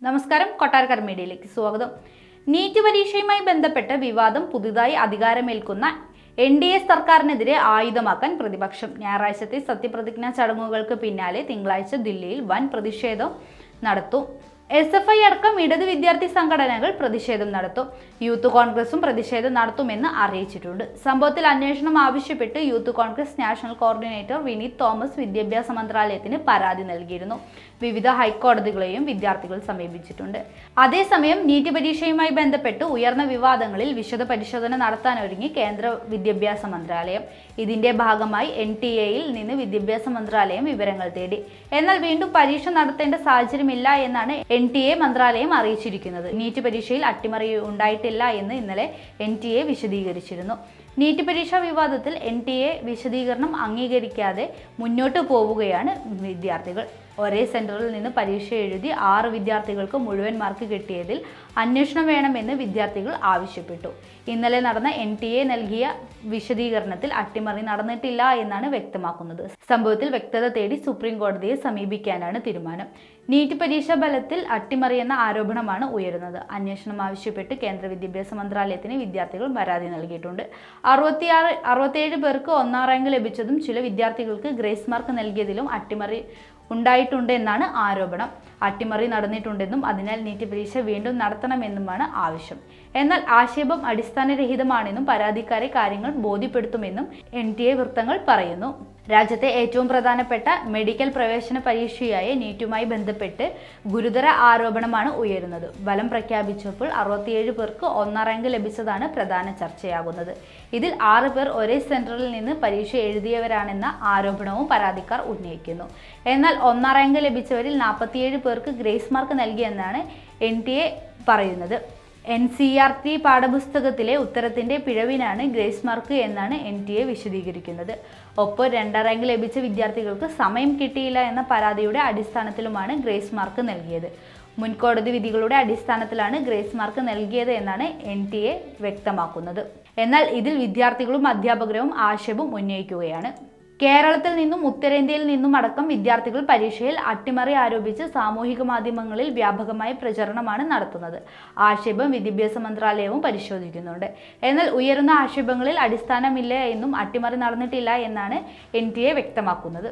നമസ്കാരം, കൊട്ടാരക്കര മീഡിയയിലേക്ക് സ്വാഗതം. നീറ്റ് പരീക്ഷയുമായി ബന്ധപ്പെട്ട വിവാദം പുതുതായി അധികാരമേൽക്കുന്ന NDA സർക്കാരിനെതിരെ ആയുധമാക്കാൻ പ്രതിപക്ഷം. ഞായറാഴ്ചത്തെ സത്യപ്രതിജ്ഞാ ചടങ്ങുകൾക്ക് പിന്നാലെ തിങ്കളാഴ്ച ദില്ലിയിൽ വൻ പ്രതിഷേധം നടത്തും. SFI അടക്കം ഇടത് വിദ്യാർത്ഥി സംഘടനകൾ പ്രതിഷേധം നടത്തും. യൂത്ത് കോൺഗ്രസും പ്രതിഷേധം നടത്തുമെന്ന് അറിയിച്ചിട്ടുണ്ട്. സംഭവത്തിൽ അന്വേഷണം ആവശ്യപ്പെട്ട് youth Congress national coordinator Vineeth Thomas വിദ്യാഭ്യാസ മന്ത്രാലയത്തിന് പരാതി നൽകിയിരുന്നു. വിവിധ ഹൈക്കോടതികളെയും വിദ്യാർത്ഥികൾ സമീപിച്ചിട്ടുണ്ട്. അതേസമയം നീറ്റ് പരീക്ഷയുമായി ബന്ധപ്പെട്ട് ഉയർന്ന വിവാദങ്ങളിൽ വിശദ പരിശോധന നടത്താനൊരുങ്ങി കേന്ദ്ര വിദ്യാഭ്യാസ മന്ത്രാലയം. ഇതിന്റെ ഭാഗമായി NTA-യിൽ നിന്ന് വിദ്യാഭ്യാസ മന്ത്രാലയം വിവരങ്ങൾ തേടി. എന്നാൽ വീണ്ടും പരീക്ഷ നടത്തേണ്ട സാഹചര്യമില്ല എന്നാണ് NTA മന്ത്രാലയം അറിയിച്ചിരിക്കുന്നത്. നീറ്റ് പരീക്ഷയിൽ അട്ടിമറി ഉണ്ടായിട്ടില്ല എന്ന് ഇന്നലെ NTA വിശദീകരിച്ചിരുന്നു. നീറ്റ് പരീക്ഷാ വിവാദത്തിൽ NTA വിശദീകരണം അംഗീകരിക്കാതെ മുന്നോട്ട് പോവുകയാണ് വിദ്യാർത്ഥികൾ. ഒരേ സെന്ററിൽ നിന്ന് പരീക്ഷ എഴുതി 6 വിദ്യാർത്ഥികൾക്ക് മുഴുവൻ മാർക്ക് കിട്ടിയതിൽ അന്വേഷണം വേണമെന്ന് വിദ്യാർത്ഥികൾ ആവശ്യപ്പെട്ടു. ഇന്നലെ നടന്ന NTA നൽകിയ വിശദീകരണത്തിൽ അട്ടിമറി നടന്നിട്ടില്ല എന്നാണ് വ്യക്തമാക്കുന്നത്. സംഭവത്തിൽ വ്യക്തത തേടി സുപ്രീം കോടതിയെ സമീപിക്കാനാണ് തീരുമാനം. നീറ്റ് പരീക്ഷാ ഫലത്തിൽ അട്ടിമറിയെന്ന ആരോപണമാണ് ഉയരുന്നത്. അന്വേഷണം ആവശ്യപ്പെട്ട് കേന്ദ്ര വിദ്യാഭ്യാസ മന്ത്രാലയത്തിന് വിദ്യാർത്ഥികൾ പരാതി നൽകിയിട്ടുണ്ട്. 67 പേർക്ക് 1ാം റാങ്ക് ലഭിച്ചതും ചില വിദ്യാർത്ഥികൾക്ക് ഗ്രേസ് മാർക്ക് നൽകിയതിലും അട്ടിമറി ഉണ്ടായിട്ടുണ്ട് എന്നാണ് ആരോപണം. അട്ടിമറി നടന്നിട്ടുണ്ടെന്നും അതിനാൽ നീറ്റ് പരീക്ഷ വീണ്ടും നടത്തണമെന്നുമാണ് ആവശ്യം. എന്നാൽ ആക്ഷേപം അടിസ്ഥാനരഹിതമാണെന്നും പരാതിക്കാരെ കാര്യങ്ങൾ ബോധ്യപ്പെടുത്തുമെന്നും NTA വൃത്തങ്ങൾ പറയുന്നു. രാജ്യത്തെ ഏറ്റവും പ്രധാനപ്പെട്ട മെഡിക്കൽ പ്രവേശന പരീക്ഷയായ നീറ്റുമായി ബന്ധപ്പെട്ട് ഗുരുതര ആരോപണമാണ് ഉയരുന്നത്. ഫലം പ്രഖ്യാപിച്ചപ്പോൾ 67 പേർക്ക് 1ാം റാങ്ക് ലഭിച്ചതാണ് പ്രധാന ചർച്ചയാകുന്നത്. ഇതിൽ 6 പേർ ഒരേ സെന്ററിൽ നിന്ന് പരീക്ഷ എഴുതിയവരാണെന്ന ആരോപണവും പരാതിക്കാർ ഉന്നയിക്കുന്നു. എന്നാൽ 1ാം റാങ്ക് ലഭിച്ചവരിൽ 47 പേർക്ക് ഗ്രേസ് മാർക്ക് നൽകിയെന്നാണ് NTA പറയുന്നത്. NCERT പാഠപുസ്തകത്തിലെ ഉത്തരത്തിന്റെ പിഴവിനാണ് ഗ്രേസ് മാർക്ക് എന്നാണ് NTA വിശദീകരിക്കുന്നത്. ഒപ്പം 2ാം റാങ്ക് ലഭിച്ച വിദ്യാർത്ഥികൾക്ക് സമയം കിട്ടിയില്ല എന്ന പരാതിയുടെ അടിസ്ഥാനത്തിലുമാണ് ഗ്രേസ് മാർക്ക് നൽകിയത്. മുൻകോടതി വിധികളുടെ അടിസ്ഥാനത്തിലാണ് ഗ്രേസ് മാർക്ക് നൽകിയത് എന്നാണ് NTA വ്യക്തമാക്കുന്നത്. എന്നാൽ ഇതിൽ വിദ്യാർത്ഥികളും അധ്യാപകരും ആക്ഷേപം ഉന്നയിക്കുകയാണ്. കേരളത്തിൽ നിന്നും ഉത്തരേന്ത്യയിൽ നിന്നും അടക്കം വിദ്യാർത്ഥികൾ പരീക്ഷയിൽ അട്ടിമറി ആരോപിച്ച് സാമൂഹിക മാധ്യമങ്ങളിൽ വ്യാപകമായ പ്രചരണമാണ് നടത്തുന്നത്. ആക്ഷേപം വിദ്യാഭ്യാസ മന്ത്രാലയവും പരിശോധിക്കുന്നുണ്ട്. എന്നാൽ ഉയരുന്ന ആക്ഷേപങ്ങളിൽ അടിസ്ഥാനമില്ല എന്നും അട്ടിമറി നടന്നിട്ടില്ല എന്നാണ് NTA വ്യക്തമാക്കുന്നത്.